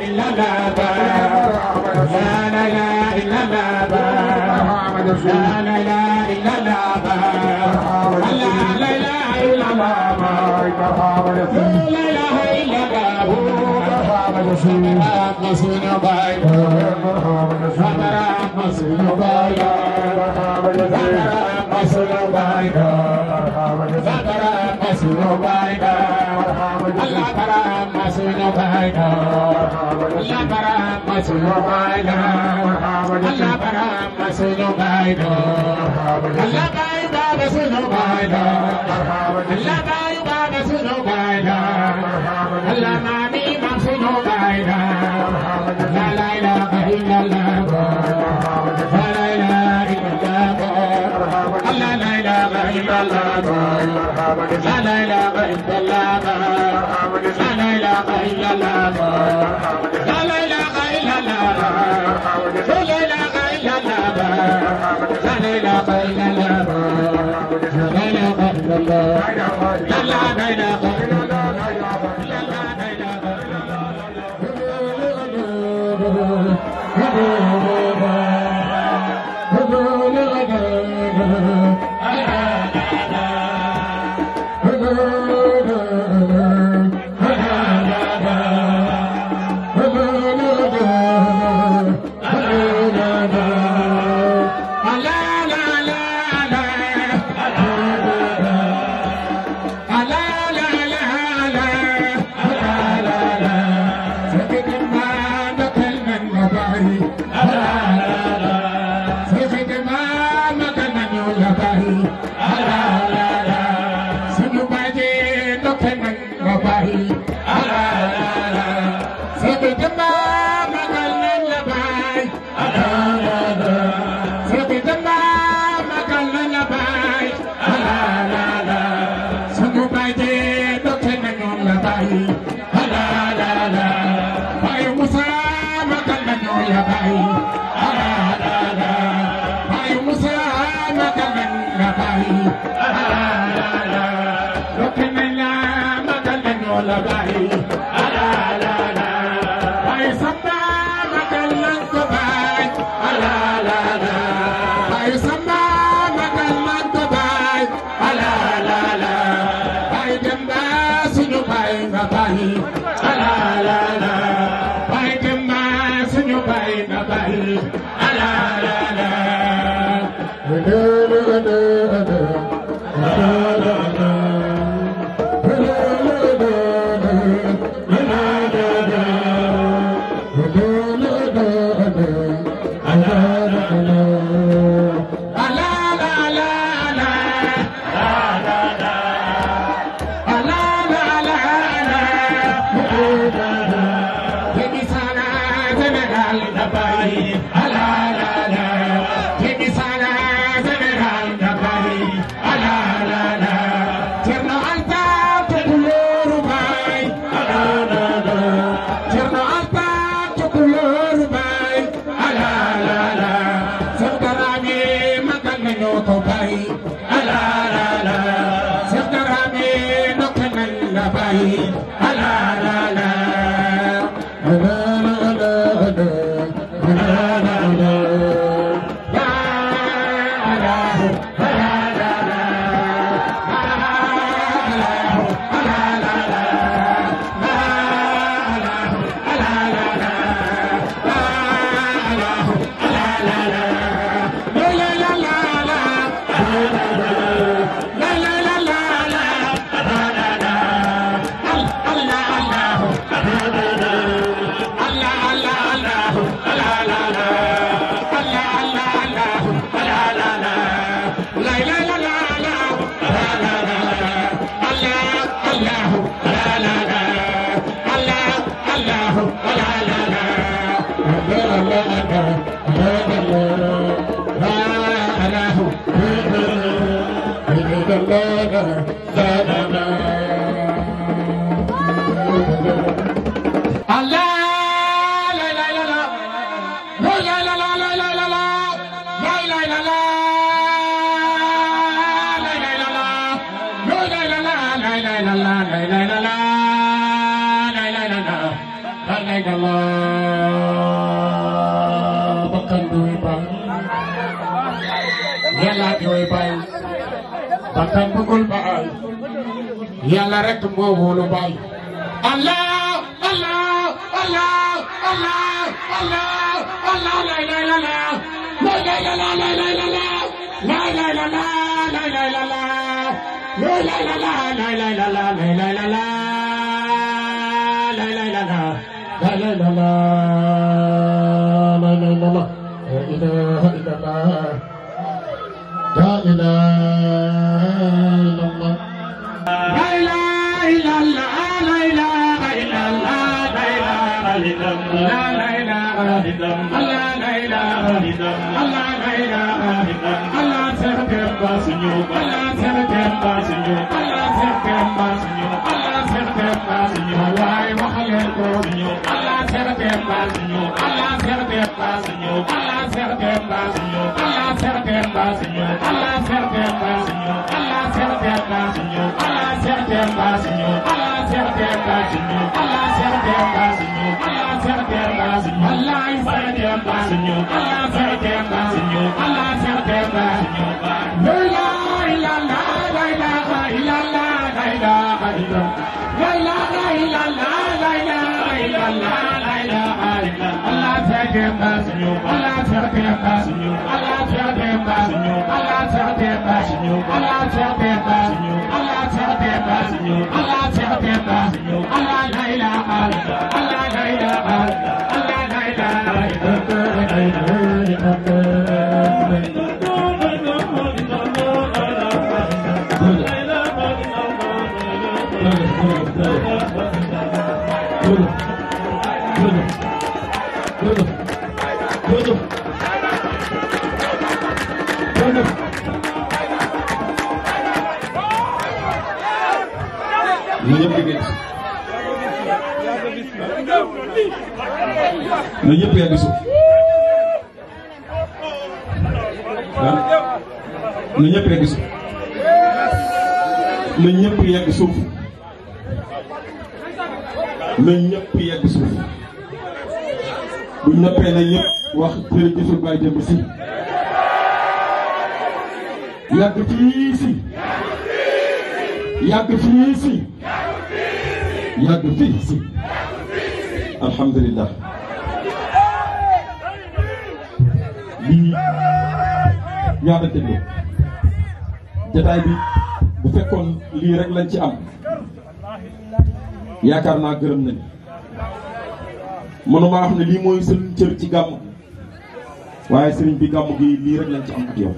إلا الله لا إله إلا الله لا إله إلا الله لا إله إلا الله لا إله إلا illallah bakkan duy bay yàlla duy bay bakkan bëggul bay yàlla rek moo wóolu bay Allah Allah Allah Allah Allah Allah la ilaha illallah la ilaha illallah la ilaha illallah la ilaha illallah la ilaha illallah la ilaha illallah la ilaha illallah la ilaha illallah la ilaha illallah la ilaha illallah la ilaha illallah la ilaha illallah la ilaha illallah la ilaha illallah la ilaha illallah la ilaha illallah la ilaha illallah Allah la ilaha illallah Allah la ilaha illallah Allah serkemba sunyu Allah serkemba sunyu Allah serkemba sunyu Allah serkemba sunyu waay waxale ko sunyu Allah serkemba sunyu Allah serkemba sunyu Allah serkemba sunyu Allah serkemba sunyu Allah serkemba sunyu Allah serkemba sunyu Allah serkemba sunyu Allah serkemba sunyu Allah serkemba sunyu Allah serkemba sunyu Allah serkemba sunyu Allah serkemba sunyu Allah serkemba sunyu la ilaha illallah la ilaha illallah la ilaha illallah la ilaha illallah la ilaha illallah la ilaha illallah Allah serkemba sunyu Allah serkemba sunyu Allah serkemba sunyu Allah serkemba sunyu Allah serkemba sunyu Allah serkemba sunyu Allah serkemba sunyu Allah la ilaha illallah Allah la ilaha illallah Allah la ilaha na ñëpp yàgg suuf na ñëpp yàgg suuf na ñëpp yàgg suuf na ñëpp yàgg suuf buñ noppee na ñëpp wax jërëjëf Baye Demba Sy yàgg fii si yàgg fii si yàgg fii si alhamdulillah lii ñaata dégloo jataay bi bu fekkoon lii rek lañ ci am yaakaar naa gërëm nañ mënuma wax ne lii mooy seen cër ci gàmm waaye sëriñ bi gàmm gi lii rek lañ ci am ak yow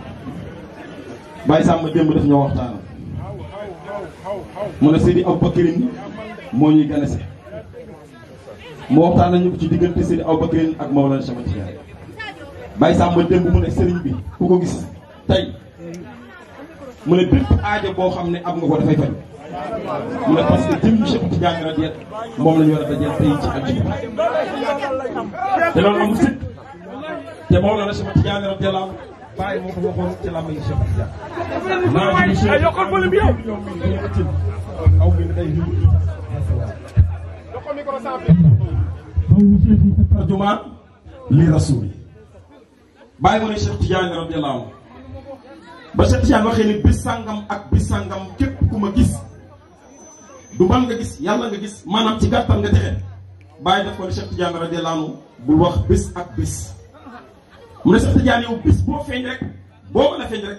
Baye Samba démb daf ñoo waxtaanal mu ne Seydi Aboubacrine moo ñuy ganese mu waxtaan nañu ko ci diggante Seydi Aboubacrine ak Mawlana Cheikh Tidiane Baye Samba démb mu ne sëriñ bi ku ko gis tey mu ne bépp aajo boo xam ne am nga ko dafay faj mu ne parce que jëm Cheikh Tidiane radiyallahu moom la ñu war a dajeel tey ci àjjuma te loolu amul sikk te Mawlana Cheikh Tidiane radiyallahu Baye moo ko waxoon ci làmb yi Cheikh Tidiane maa yokkal volume bi yow aw bi day jumaan li rasuli Baye mu ne Cheikh Tidiane radiyallahu ba Cheikh Tidiane waxee ni bis sàngam ak bis sàngam képp ku ma gis du man nga gis yàlla nga gis maanaam ci gàttal nga texe Baye def ko ne Cheikh Tidiane radiyallahu bul wax bis ak bis mu ne Cheikh Tidiane yow bis boo feeñ rek boo mën a feeñ rek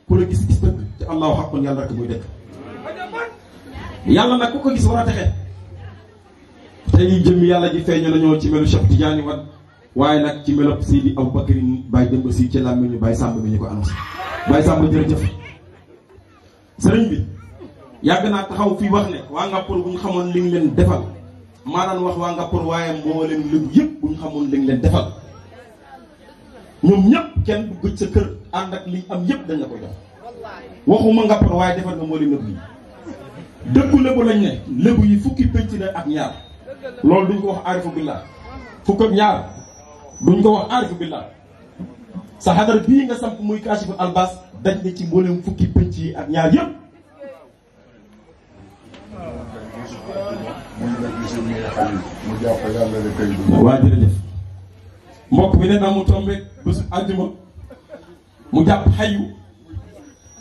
ku la gis gis dëgg te allahu xaqun yàlla rek muy dëkk yàlla nag ku ko gis war a texe tey jëm yàlla ji feeñu nañoo ci melu Cheikh Tidiane wat waaye nag ci melu Seydi Aboubacrine Baye Demba Sy ci làmmiñu Baye Samba bi ñu ko annoncé Baye Samba jërëjëf sëriñ bi yàgg naa taxaw fii wax ne waa Ngapour bu ñu xamoon li ñu leen defal maa daan wax waa Ngapour waaye moo leen lébu yëpp bu ñu xamoon li ñu leen defal ñoom ñëpp kenn bu gëj sa kër ànd ak li am yëpp dañ la koy def waxuma Ngapour waaye defal nga moo leen lébu yi dëkku lébu lañ ne lébu yi fukki pénc na ak ñaar loolu duñ ko wax aarifu billah fukk ak ñaar duñ ko wax aarifu billah sa xadar bii nga samp muy kaashifu albas daj na ci mboolem fukki pénc yi ak ñaar yëpp mu jàpp yàlla rek kay dund. waa jërëjëf mbokk bi nee na mu tombé bésu àjjuma mu jàpp xayu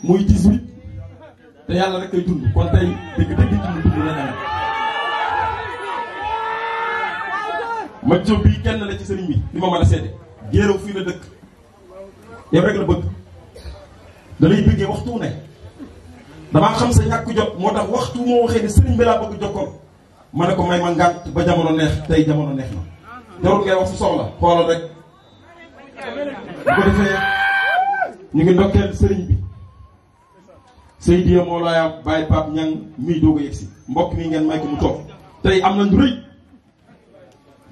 muy 18 te yàlla rek kay dund kon tey dëgg-dëgg ci mu dund la nawet. ma jóg bii kenn la ci sëriñ bi li ma mën a seede géerew fii la dëkk yow rek la bëgg da lay bëggee waxtu ne damaa xam sa ñàkk jot moo tax waxtu moo waxee ne sëriñ bi laa bëgg jokkoon ma ne ko may ma ngànt ba jamono neex tey jamono neex na jarul ngay wax su soxla xoolal rek bu ko defee ñu ngi ndokkeel sëriñ bi Seydi Mawlaaya Baye Pape Niang mii doog a yegsi mbokk mi ngeen may ko mu toog tey am nañu rëy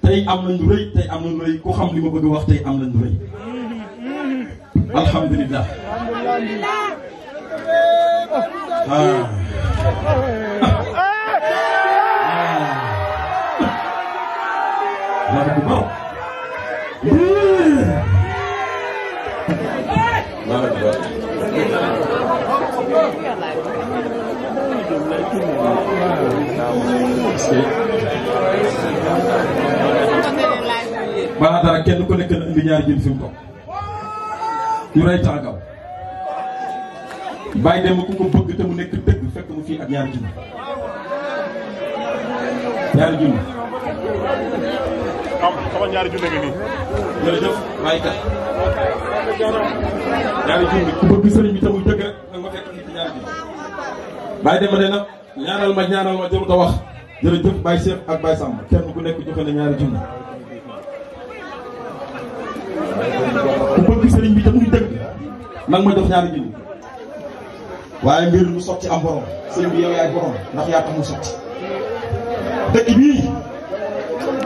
tey am nañu rëy tey am nañu rëy ku xam li ma bëgg a wax tey am nañu rëy alhamdulilah balaa dara kenn ku nekk na indi ñaari jën fi mu toog ñu rey tàngaw bàyyi dem ku ko bëgg te mu nekk dëgg fekk mu fii ak ñaari jën sama ñaari junne ngi nii. jërëjëf waaye kat ñaari jën ku bëgg sëriñ bi te muy dëgg rek nag ma fekk nit ñaari jën bàyyi dem ne nag ñaanal ma jarut a wax jërëjëf Baye Cheikh ak Baye Samb kenn ku nekk joxe na ñaari jën ku bëgg sëriñ bi te muy dëgg nag ma jox ñaari jën waaye mbir mu sotti am borom sëriñ bi yow yaay borom ndax yaa tax mu sotti dëkk bii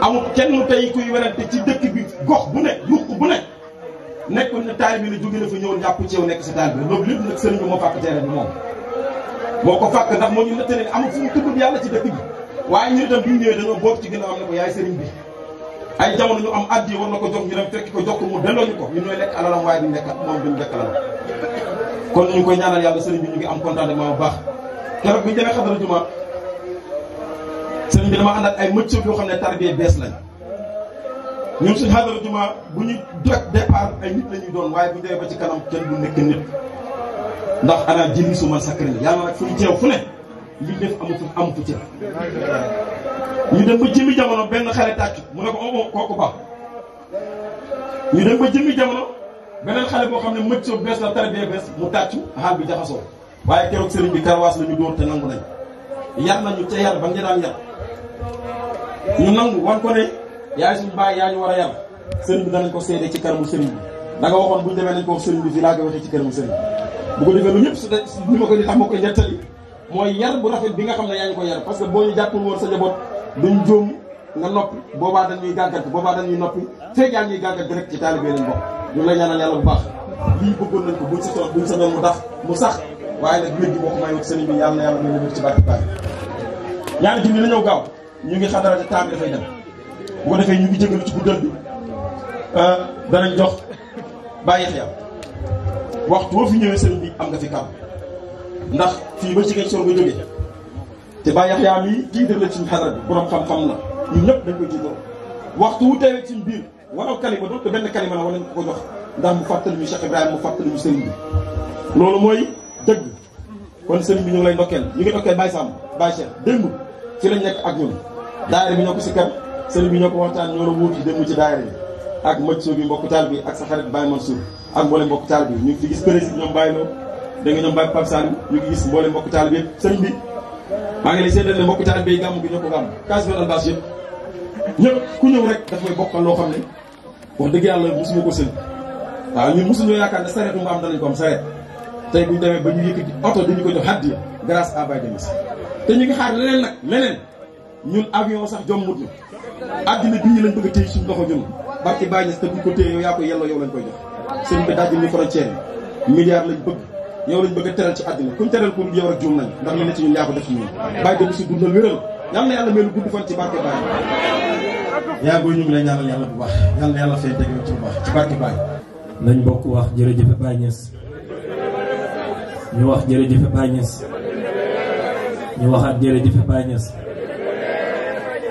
amul kenn tey kuy werante ci dëkk bi gox bu ne luq bu ne nekkul ne taal bi la jóge na fa ñëw jàpp ci yow nekk sa taal bi loolu lépp nag sëriñ bi moo fàkk teere bi moom moo ko fàkk ndax moo ñu nettali ne amul fu mu tudd yàlla ci dëkk bi waaye ñu itam bi ñu ñëwee dañoo boot ci ginnaaw am ne ko yaay sëriñ bi ay jamono ñu am addi war na ko jox ñu dem fekk ko jox ko mu delloo ñu ko ñu ñooy lekk alalam waaye duñ lekk moom duñ lekk alalam kon ñu ngi koy ñaanal yàlla sëriñ bi ñu ngi am contentement bu baax keroog bi ñu demee xadara juma sëriñ bi dama ànd ak ay mëccëg yoo xam ne tarbiya bees lañ ñun suñu xadara juma bu ñu départ ay nit la ñuy doon waaye bu ñu demee ba ci kanam kenn du nekk nit ndax ana jëli su man sakri la yàlla nag fu ñu teew fu ne li def amu fu cër ñu dem ba jëmmi jamono benn xale tàccu mu ne ko kooku ba ñu dem ba jëmmi jamono beneen xale boo xam ne mëccëg bees la tarbiya bees mu tàccu xaal bi jaxasoo waaye keroog sëriñ bi karawaas la ñu dóor te nangu nañ yar nañu ca yar ba nga daan yar ñu nangu wan ko ne yaay suñu baay yaa ñu war a yar sëriñ bi danañ ko seede ci kanamu sëriñ bi da nga waxoon bu ñu demee nañ ko wax sëriñ bi fii laa koy waxee ci kanamu sëriñ bu ko defee lu ñëpp su ni ma ko di xam ma koy nettali mooy yar bu rafet bi nga xam ne yaa ñu ko yar parce que boo ñu jàppul woon sa njaboot duñ jóom nga noppi boobaa dañuy gàggat boobaa dañuy noppi fekk yaa ñuy gàggat direct ci taalibe lañ bokk ñu lay ñaanal yàlla bu baax lii bëggoon nañ ko buñ sa toog buñ sa doon mu sax waaye nag wér gi boo ko may sëriñ bi yàlla na yàlla may wér ci barke baay ñaari junni la ñëw gaaw ñu ngi xadarate temps bi dafay dem bu ko defee ñu ngi jégalu ci guddal bi danañ jox bàyyi xel waxtu boo fi ñëwee sëriñ bi am nga fi kàddu ndax fii ba jigéen sor nga jógee te bàyyi xel yi jiital la ci xadara bi borom xam-xam la ñun ñëpp dañ koy jiital waxtu wu teewee ci biir walaw kalima doon te benn kalima la war nañ ko jox ndax mu fàttali ñu Cheikh Ibrahima mu fàttali ñu sëriñ bi loolu mooy dëgg kon sëriñ bi ñu ngi lay ndokkeel ñu ngi ndokkeel Baye Samb Baye Cheikh démb fi lañ nekk ak ñun daayira bi ñoo ko si kar sëriñ bi ñoo ko waxtaan ñoo la wuuti démb ci daayira bi ak mëcc bi mbokk taal bi ak sa xarit Baye Mansour ak mboolem mbokk taal bi ñu ngi fi gis président ñoom Baye Lo da nga ñoom Baye Pape Sall ñu ngi gis mboolem mbokk taal bi yëpp sëriñ bi maa ngi lay seedal ne mbokk taal bi gàmm gi ñoo ko gàmm Casamance albas yëpp ñëpp ku ñëw rek daf may bokkal loo xam ne wax dëgg yàlla mosuma ko sëñ waaw ñun mosuñoo yaakaar ne sareet mu am danañ ko am sareet tey bu ñu demee ba ñu yëkkati oto dañu ko jox hadiya grâce à Baye Demis te ñu ngi xaar leneen nag leneen ñun avion sax jommut ñu àddina bii lañ bëgg a téye suñu loxo ñun barki Baye Niass te buñ ko téye yow yaa ko yelloo yow lañ koy jox sëñ bi dajjil ni frontière yi milliards lañ bëgg yow lañ bëgg a teral ci àddina kuñ teral ko yow rek juum nañ ndax li ne ci ñun yaa ko def ci ñun Baye Demis si dundal wéral yal na yàlla mel lu gudd fan ci barke Baye yaa booy ñu ngi lay ñaanal yàlla bu baax yal na yàlla fay teg ci bu baax ci barke Baye nañ bokk wax jërëjëf Baye Niass ñu wax jërëjëf Baye Niass ñu waxaat jërëjëf Baye Niass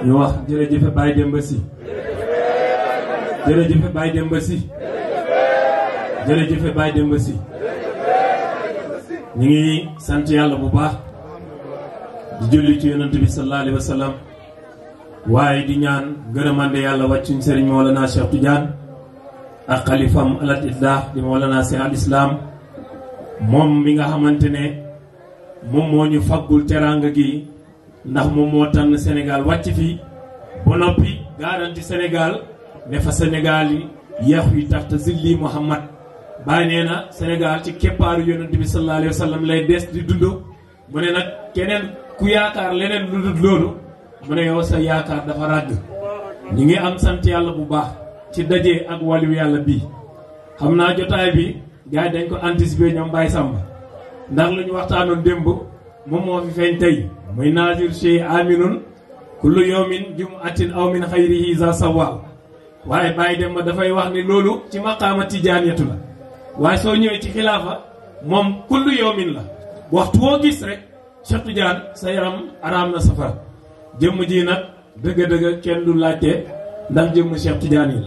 ñu wax jërëjëf Baye Demba Sy jërëjëf Baye Demba Sy jërëjëf Baye Demba Sy ñu ngi sant yàlla bu baax di julli ci yonent bi sallallahu alayhi wa sallam waaye di ñaan gërëmande yàlla wàccuñ sëriñ Mawlana Cheikh Tidiane ak xalifam alat itlah di Mawlana Cheikh al Islam moom mi nga xamante ne moom moo ñu faggul teraanga gi ndax moom moo tànn Sénégal wàcc fii ba noppi garanti Sénégal ne fa Sénégal yi yeex yi taxta zilli Muhammad Baay nee na Sénégal ci keppaaru yonent bi sallallahu alayhi wa sallam lay des di dund mu ne nag keneen ku yaakaar leneen lu dul loolu mu ne yow sa yaakaar dafa ràgg. ñi ngi am sant yàlla bu baax ci daje ak wàllu yàlla bii xam naa jotaay bi gars yi dañ ko anticiper ñoom Baye Samba ndax lu ñu waxtaanoon démb moom moo fi feeñ tey muy naazir shay aminun kullu yawmin jum'atin aw min xayrihi za sawa waaye Baye Demba dafay wax ni loolu ci maqaama tijaaniyatu la waaye soo ñëwee ci xilaafa moom kullu yawmin la waxtu woo gis rek Cheikh Tidiane sa yaram araam na safara jëmm ji nag dëgg-dëgg kenn du laajte ndax jëmm Cheikh Tidiane yi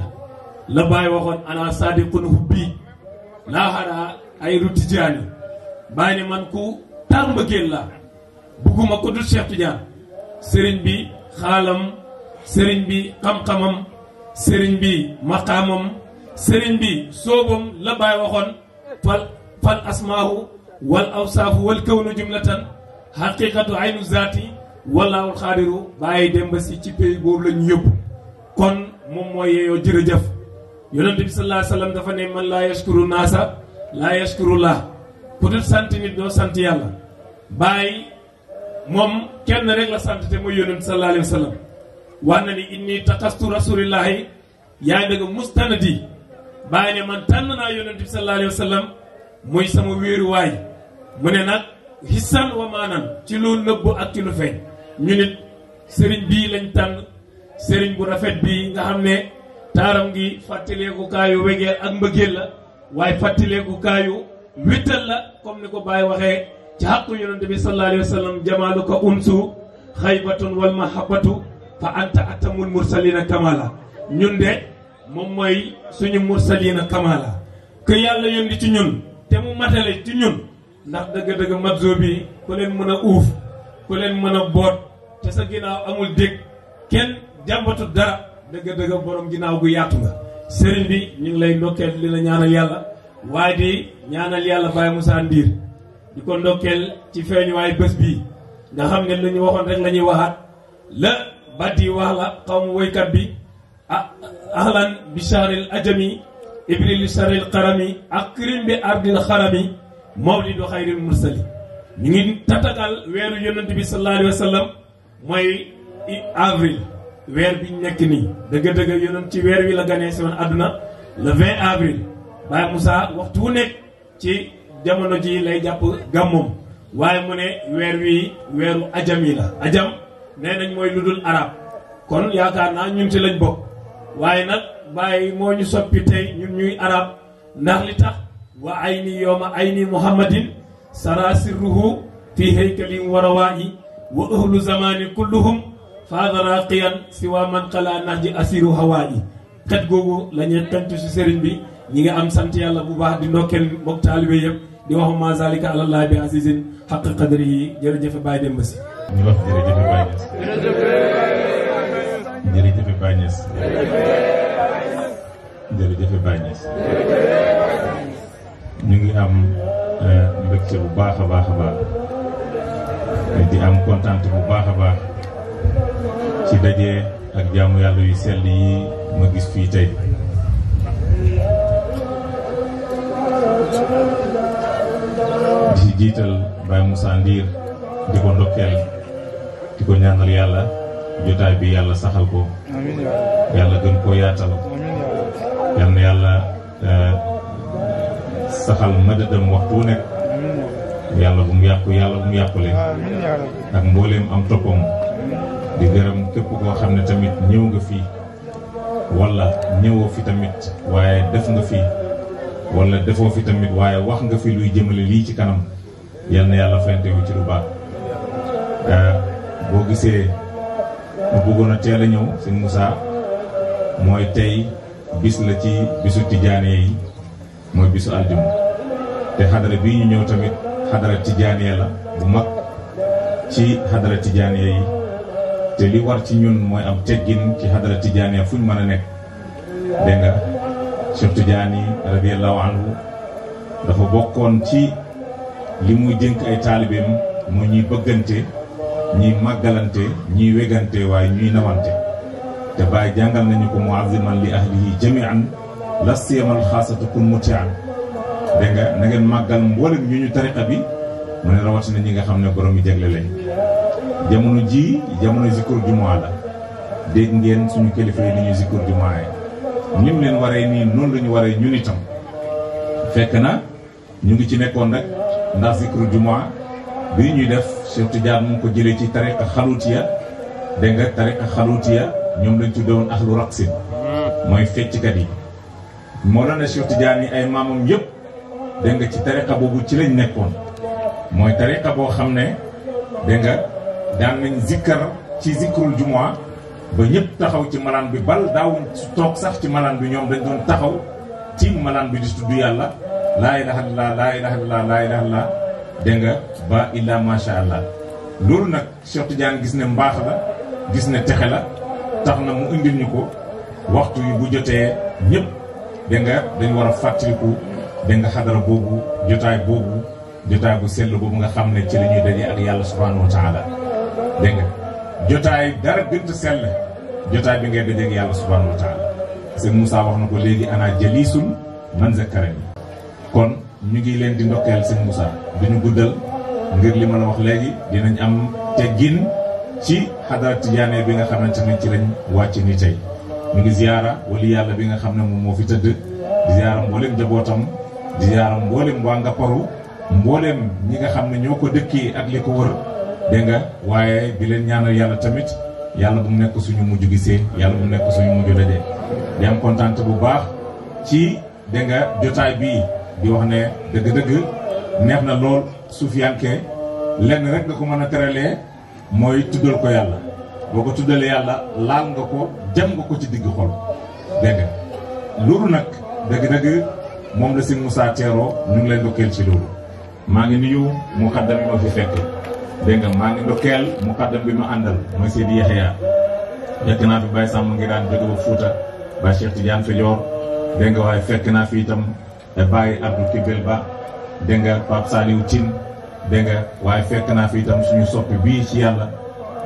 la Baye waxoon ana sadiqun hubbi laa xaraa ay ru Tidiane yi Baye ne man ku tar mbëggeel la bugguma ko dul Cheikh Tidiane sëriñ bi xaalam sëriñ bi xam-xamam sëriñ bi maqaamam sëriñ bi soobam la Baye waxoon fal asmaahu wal awsaafu wal kawnu jumlatan xaqiqatu aynu zaati wallahul xaadiru Baye Demba Sy ci pays boobu la ñu yóbbu kon moom mooy yeeyoo jërëjëf yonent bi sallallahu alayhi wa sallam dafa ne man laa yashkuru naasa laa yashkuru laa ku dul sant nit doo sant yàlla Baye moom kenn rek la sant te mooy yonent sallallahu alayhi wa sallam wax na ni inni taqastu rasulillahi yaa ngi dëgg mustanadi Baye ne man tànn naa yonent bi sallallahu alayhi wa sallam mooy sama wéeruwaay mu ne nag hissan wa maanan ci lu nëbb ak ci lu feeñ ñu nit sëriñ bii lañ tànn sëriñ bu rafet bii nga xam ne taaram ngi fàttaleeku kaayu wegeel ak mbëggeel la waaye fàttaleeku kaayu wéttal la comme ni ko Baye waxee ci xàqu yonent bi sallallahu alayhi wa sallam jamaaluka unsu xaybatun wal mahabbatu fa anta atamul mursalina kamala ñun de moom mooy suñu mursalina kamala que yàlla yónni ci ñun te mu matale ci ñun ndax dëgg-dëgg matzo bi ku leen mën a uuf ku leen mën a boot te sa ginnaaw amul dégg kenn jàmbatu dara dëgg-dëgg borom ginnaaw gu yaatu nga sëriñ bi ñu ngi lay ndokkeel li la ñaanal yàlla waaye di ñaanal yàlla Baye Moussa Ndir di ko ndokkeel ci feeñuwaay bés bii nga xam ne lu ñu waxoon rek la ñuy waxaat la batti wax la xaw ma woykat bi ahlan bi shahril ajami ibril sharil qarami akrim bi ardil xarami mawlidu xayril mursali ñu ngi tatagal weeru yonent bi sallallahu alayhi wa sallam mooy avril weer bi ñu nekk nii dëgg-dëgg yonent ci weer wi la ganee si woon àdduna le 20 avril Baye Moussa waxtu wu nekk ci jamono ji lay jàpp gàmmoom waaye mu ne weer wi weeru ajam yi la ajam nee nañ mooy lu dul arab kon yaakaar naa ñun ci lañ bokk waaye nag Baye moo ñu soppi tey ñun ñuy arab ndax li tax wa ayni yooma ayni muhammadin sara sirruhu fi haykalin wa rawaayi wa ahlu zamani kulluhum faadara qiyan siwa man qala nahji asiru hawaayi xet googu la ñuy xentu si sëriñ bi ñi nga am sant yàlla bu baax di ndokkeel mbokk taalibe yëpp di wax ma zalika alallahi bi azizin xaq qadri yi jërëjëf Baye Demba Sy ñu wax jërëjëf Baye Niass jërëjëf Baye Niass jërëjëf Baye Niass ñu ngi am mbégte bu baax a baax a baax di am kontaan bu baax a baax ci daje ak jaamu yàlla yu sell yi ma gis fii tey di jiital Baye Moussa Ndir di ko ndokkeel di ko ñaanal yàlla jotaay bi yàlla saxal ko yàlla gën koo yaatal yal na yàlla saxal madadam waxtu wu nekk yàlla bu mu yàqu yàlla bu mu yàqule ak mbooleem am toppam di gërëm képp koo xam ne tamit ñëw nga fii wala ñëwoo fi tamit waaye def nga fi wala defoo fi tamit waaye wax nga fi luy jëmale lii ci kanam yal na yàlla fente wu ci lu baax boo gisee ma bëggoon a teel a ñëw sëñ Moussa mooy tey bis la ci bisu tijaaniya yi mooy bisu aljuma te xadara bii ñu ñëw tamit xadara tijaaniya la bu mag ci xadara tijaaniya yi te li war ci ñun mooy am teggin ci xadara tijaaniya fu ñu mën a nekk dégg nga Cheikh Tidiane radiyallahu anhu dafa bokkoon ci li muy dénk ay taalibeem mu ñuy bëggante ñuy màggalante ñuy wegante waaye ñuy nawante te Baay jàngal nañu ko mu'azziman li ahlihi jami'an la siyamal xaasatu kun muti'an dégg nga na ngeen màggal mboolem ñu tariqa bi mu ne rawatina ñi nga xam ne borom yi jagle lañ jamono ji jamono zikur jumaa la dégg ngeen suñu kilifa yi ni ñu zikur jumaa yi ni mu leen waree nii noonu la ñu waree ñun itam fekk na ñu ngi ci nekkoon rek ndax zikru jumaa bii ñuy def Cheikh Tidiane mu ngi ko jëlee ci tariqa xalutiya dégg nga tariqa xalutiya ñoom lañ tuddewoon ahlu raqsin mooy fecckat yi moo la ne Cheikh Tidiane yi ay maamam yëpp dégg nga ci tariqa boobu ci lañ nekkoon mooy tariqa boo xam ne dégg nga daan nañ zikkar ci zikrul jumaa ba ñëpp taxaw ci malaan bi bal daawuñ toog sax ci malaan bi ñoom dañ doon taxaw ci malaan bi di tudd yàlla laa ilaha illallah laa ilaha illallah laa ilaha illallah dégg nga ba illa masha allah loolu nag Cheikh Tidiane gis ne mbaax la gis ne texe la tax na mu indil ñu ko waxtu yi bu jotee ñëpp dégg nga dañ war a fàttaliku dégg nga xadara boobu jotaay bu sell boobu nga xam ne ci la ñuy daje ak yàlla subhanahu wa taala dégg nga jotaay dara gënt sell jotaay bi ngay daje ak yàlla subhanahu wa taala sëñ Moussa wax na ko léegi ana jalisul man zakkarani kon ñu ngi leen di ndokkeel sëñ Moussa duñu guddal ngir li ma la wax léegi dinañ am teggin ci xadara tijaane bi nga xamante ne ci lañ wàcc ni tey ñu ngi ziyaara wali yàlla bi nga xam ne moom moo fi tëdd di ziyaara mboolem jabootam di ziyaara mboolem waa Ngaparu mboolem ñi nga xam ne ñoo ko dëkkee ak li ko wër dégg nga waaye di leen ñaanal yàlla tamit yàlla bu mu nekk suñu mujj gisee yàlla bu mu nekk suñu mujj daje di am kontaan bu baax ci dégg nga jotaay bii di wax ne dëgg-dëgg neex na lool suufiyanke lenn rek nga ko mën a teralee mooy tuddal ko yàlla boo ko tuddalee yàlla laal nga ko jam nga ko ci digg xol dégg nga loolu nag dëgg-dëgg moom la sëñ Moussa teeroo ñu ngi leen ndokkeel ci loolu maa ngi nuyu muqaddam yi ma fi fekk dégg nga maa ngi ndokkeel muqaddam bi ma àndal mooy Seydi Yaxya fekk naa fi Baye Samb ngi daan jóge ba Fuuta Baye Cheikh Tidiane Fidior dégg nga waaye fekk naa fi itam Baye Abdou Kibel Ba dégg nga Pape Saliou Tine dégg nga waaye fekk naa fi itam suñu soppi bii ci yàlla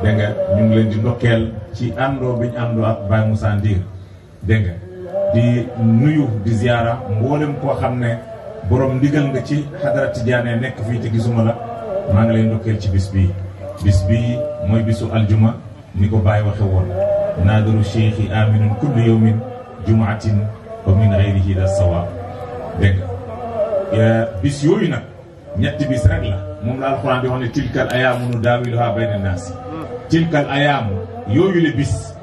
dégg nga ñu ngi leen di ndokkeel ci àndoo bi ñu àndoo ak Baye Moussa Ndir dégg nga di nuyu di ziyaara mboolem koo xam ne borom ndigal nga ci xadara tijaane nekk fii te gisuma la maa ngi lay ndokkeel ci bis bii mooy bisu aljuma ni ko Baye waxe woon naadaru cheikhi aminun kullu yawmin jumaatin wa min ghayrihi da sawa dégg nga bis yooyu nag ñetti bis rek la moom la alxuraan di wax ne tilkal ayaamu nu daawiluha bayna naasi tilkal ayaamu yooyu le bis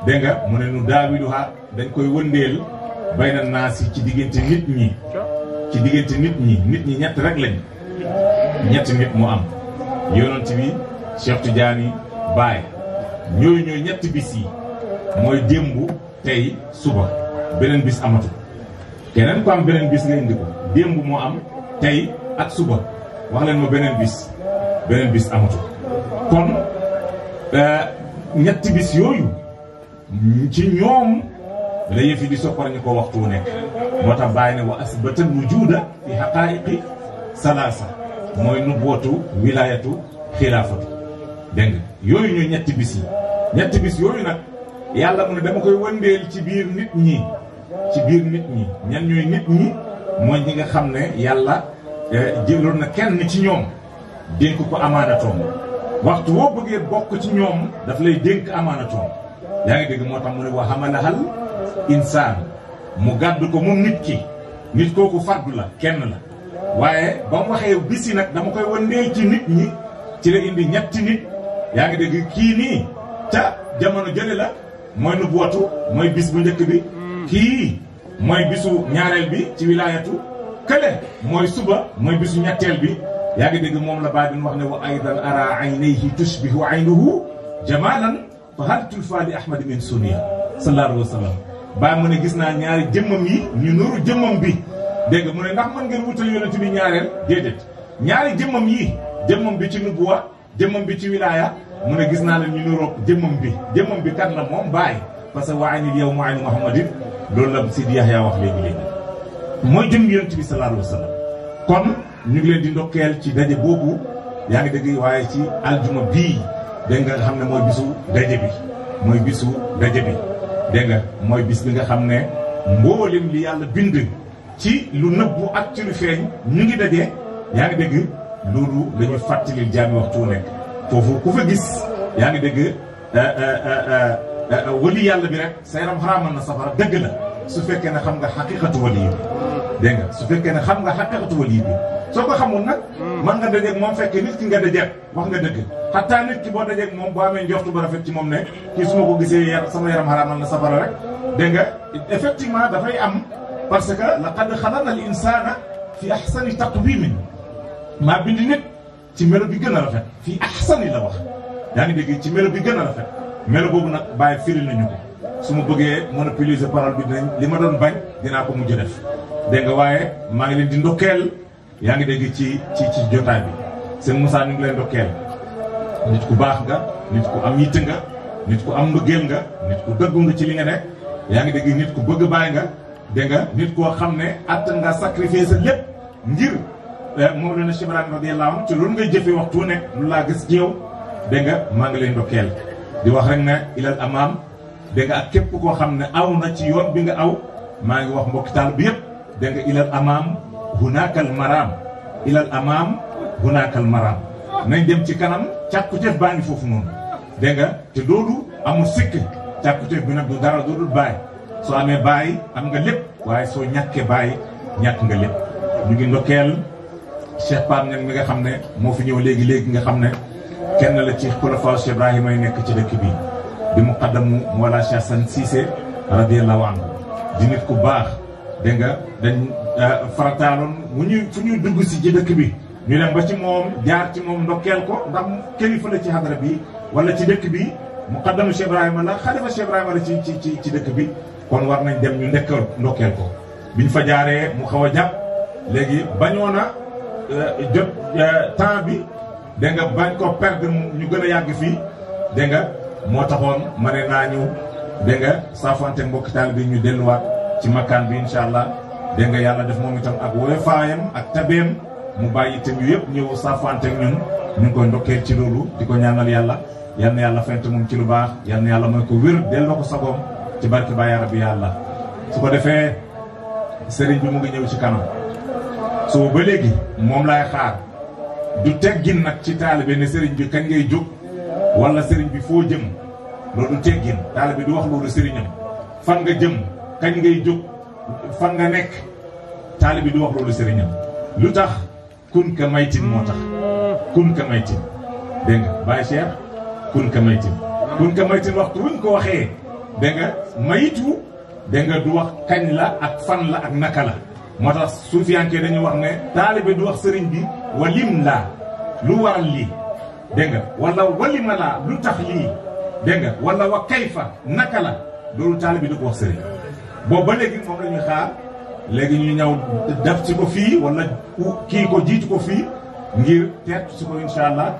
dégg nga mu ne nu daawiluha dañ koy wëndeel bayna naasi ci diggante nit ñi nit ñi ñett rek lañ ñetti nit mu am yonent bi Cheikh Tidiane Baye ñooyu ñooy ñetti bis yi mooy démb tey suba beneen bis amatu keneen ko am beneen bis nga indi ko démb moo am tey ak suba wax leen ma beneen bis amatu kon ñetti bis yooyu ci ñoom la yëf yi di soppar ñu ko waxtu nekk moo tax Baye ne wa asbatal wujuda fi haqaiqi salaasa mooy nubuwatu wilayatu xilaafatu dégg nga yooyu ñooy ñetti bis yooyu nag yàlla mu ne dama koy wëndeel ci biir nit ñi ñan ñooy nit ñi mooy ñi nga xam ne yàlla jëloon na kenn ci ñoom dénk ko amaanatoom waxtu woo bëggee bokk ci ñoom daf lay dénk amaanatoom yaa ngi dégg moo tax mu ne wa hamalahal insaan mu gàddu ko moom nit kooku fardu la kenn la waaye ba mu waxee bisi nag dama koy wëndeel ci nit ñi ci la indi ñetti nit yaa ngi dégg kii nii ca jamono jële la mooy nubuwatu mooy bis bu njëkk bi kii mooy bisu ñaareel bi ci wilaayatu kële mooy suba mooy bisu ñetteel bi yaa ngi dégg moom la baa din wax ne wa aydan ara aynayhi tushbihu aynuhu jamalan fa hal tulfa li ahmad min sunniya sallallahu alayhi wa sallam bàyyi mu ne gis naa ñaari jëmmam yi ñu nuru jëmmam bi dégg nga mu ne ndax mën ngeen wutal yonent bi ñaareel déedéet ñaari jëmmam yi jëmmam bi ci nubuwa jëmmam bi ci wilaya mu ne gis naa leen ñu nuroog jëmmam bi kan la moom bàyyi parce que waa aynil yow mu aynu muhammadin loolu la Sidi Yahya wax léegi mooy jëm yonent bi sallallahu alayhi wa sallam kon ñu ngi leen di ndokkeel ci daje boobu yaa ngi dégg waaye ci aljuma bii dégg nga xam ne mooy bisu daje bi dégg nga mooy bis bi nga xam ne mboolem li yàlla bind ci lu nëbbu ak ci lu feeñ ñu ngi daje yaa ngi dégg loolu la ñuy fàttali jaami waxtu wu nekk foofu ku fa gis yaa ngi dégg wali yàlla bi rek sa yaram xaraamal na safara dëgg la su fekkee ne xam nga xaqiqatu wali yi dégg nga su fekkee ne xam nga xaqiqatu wali bi soo ko xamul nag mën nga dajeeg moom fekkee nit ki nga dajeeg wax nga dëgg xataa nit ki boo dajeeg moom boo amee njortu ba rafet ci moom ne kii su ma ko gisee sama yaram xaraamal na safara rek dégg nga effectivement dafay am parce que laqad xalaqna al insana fi ahsani taqwimin maa bind nit ci melo bi gën a rafet fii ahsani la wax yaa ngi dégg ci melo bi gën a rafet melo boobu nag bàyyi firil nañu ko su ma bëggee monopoliser parole bi dinañ li ma doon bañ dinaa ko mujj def dégg nga waaye maa ngi leen di ndokkeel yaa ngi dégg ci jotaay bi seen Moussa ñu ngi leen ndokkeel nit ku baax nga nit ku am yitte nga nit ku am mbëggeel nga nit ku dëggu nga ci li nga nekk yaa ngi dégg nit ku bëgg bàyyi nga dégg nga nit koo xam ne attan nga sacrifier sa lépp ngir moom la na Cheikh Ibrahima radiyallahu anhu ci loolu ngay jëfee waxtu wu nekk lu laa gis ci yow dégg nga maa ngi leen ndokkeel di wax rek ne ilal amaam dégg nga ak képp koo xam ne aw na ci yoon bi nga aw maa ngi wax mbokki taal bi yëpp dégg nga ilal amaam hunakal maram ilal amaam hunakal maram nañ dem ci kanam càkkuteef baa ngi foofu noonu dégg nga te loolu amul sikk càkkuteef bi nag du dara doodul bàyyi soo amee bàyyi am nga lépp waaye soo ñàkkee bàyyi ñàkk nga lépp ñu ngi ndokkeel Cheikh Pape Niang mi nga xam ne moo fi ñëw léegi nga xam ne kenn la ci xulafaa Cheikh Ibrahima yi nekk ci dëkk bi di muqaddamu Mawla Cheikh San Cissé radiyallahu anhu di nit ku baax dégg nga dañ farataaloon fu ñuy dugg si ci dëkk bi ñu dem ba ci moom jaar ci moom ndokkeel ko ndax kilifa la ci hadara bi wala ci dëkk bi muqaddamu Cheikh Ibrahima la xalifa Cheikh Ibrahima la ci dëkk bi kon war nañ dem ñu ndokkeel ko biñ fa jaaree mu xaw a jàpp léegi bañoon a jot temps bi dégg nga bañ ko perdre ñu gën a yàgg fii dégg nga moo taxoon ma ne naa ñëw dégg nga saafante mbokki taal bi ñu delluwaat ci makkaan bi incha allah dégg nga yàlla def moom itam ak woyofaayam ak tabeem mu bàyyi itam yu yëpp ñëw saafante ak ñun ñu ngi koy ndokkeel ci loolu di ko ñaanal yàlla yal na yàlla fent moom ci lu baax yal na yàlla mooy ko wér delloo ko sagoom ci barke Baay Rabbi yàlla su ko defee sëriñ bi mu ngi ñëw ci kanam soo ba léegi moom laay xaar du teggin nag ci taalibe ne sëriñ bi kañ ngay jóg wala sëriñ bi foo jëm loolu du teggin taalibe du wax loolu sëriñam fan nga jëm kañ ngay jóg fan nga nekk taalibe du wax loolu sëriñam lu tax kun ka maytin moo tax kun ka maytin dégg nga Baye Cheikh kun ka maytin waxtu wuñ ko waxee dégg nga mayitu dégg nga du wax kañ la ak fan la ak naka la moo tax suufiyanke dañuy wax ne taalibe du wax sëriñ bi walim laa lu waral lii dégg nga wala walima laa lu tax lii dégg nga wala wa kayfa naka la loolu taalibe du ko wax sëriñ boobu ba léegi moom la ñuy xaar léegi ñu ñëw def ci ko fii wala kii ko jiitu ko fii ngir teertu si ko incha allah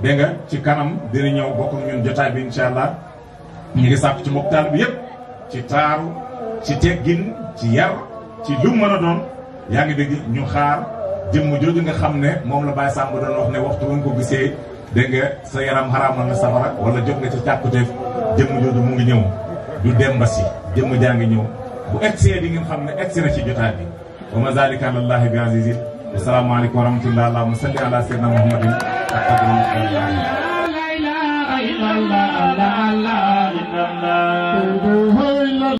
dégg nga ci kanam dina ñëw bokk ñun jotaay bi incha allah ñu ngi sàkk ci mbokk taalibe yëpp ci taaru ci teggin ci yar ci lu mën a doon yaa ngi dégg ñu xaar jëmm jooju nga xam ne moom la Baye Samb doon wax ne waxtu nga ko gisee dégg nga sa yaram xaraamal na safara wala jot nga ci càkkuteef jëmm jooju mu ngi ñëw du demba si jëmm jaa ngi ñëw bu egsee di ngeen xam ne egsi na ci jotaay bi wa ma zalika alallahi bi azizin asalaamaaleykum wa rahmatullah allahumma salli ala sayyidina muhammadin la ilaha illallah